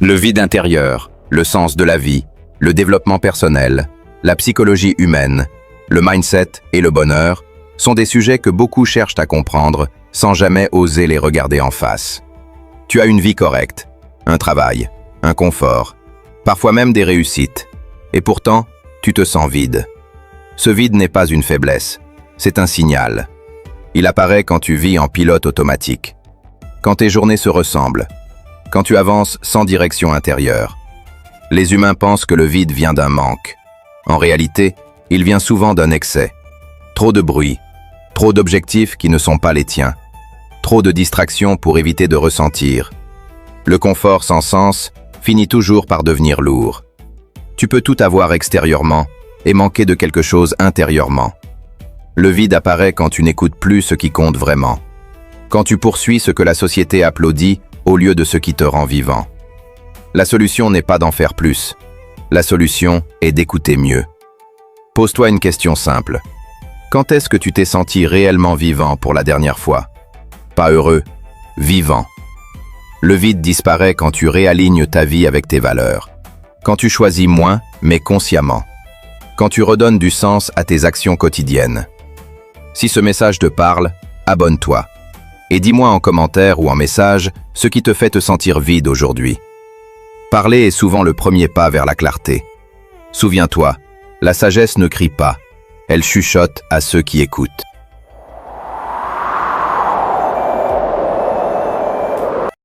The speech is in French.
Le vide intérieur, le sens de la vie, le développement personnel, la psychologie humaine, le mindset et le bonheur sont des sujets que beaucoup cherchent à comprendre sans jamais oser les regarder en face. Tu as une vie correcte, un travail, un confort, parfois même des réussites, et pourtant, tu te sens vide. Ce vide n'est pas une faiblesse, c'est un signal. Il apparaît quand tu vis en pilote automatique, quand tes journées se ressemblent, quand tu avances sans direction intérieure. Les humains pensent que le vide vient d'un manque. En réalité, il vient souvent d'un excès. Trop de bruit, trop d'objectifs qui ne sont pas les tiens, trop de distractions pour éviter de ressentir. Le confort sans sens finit toujours par devenir lourd. Tu peux tout avoir extérieurement et manquer de quelque chose intérieurement. Le vide apparaît quand tu n'écoutes plus ce qui compte vraiment, quand tu poursuis ce que la société applaudit au lieu de ce qui te rend vivant. La solution n'est pas d'en faire plus. La solution est d'écouter mieux. Pose-toi une question simple. Quand est-ce que tu t'es senti réellement vivant pour la dernière fois? Pas heureux, vivant. Le vide disparaît quand tu réalignes ta vie avec tes valeurs. Quand tu choisis moins, mais consciemment. Quand tu redonnes du sens à tes actions quotidiennes. Si ce message te parle, abonne-toi. Et dis-moi en commentaire ou en message ce qui te fait te sentir vide aujourd'hui. Parler est souvent le premier pas vers la clarté. Souviens-toi, la sagesse ne crie pas, elle chuchote à ceux qui écoutent.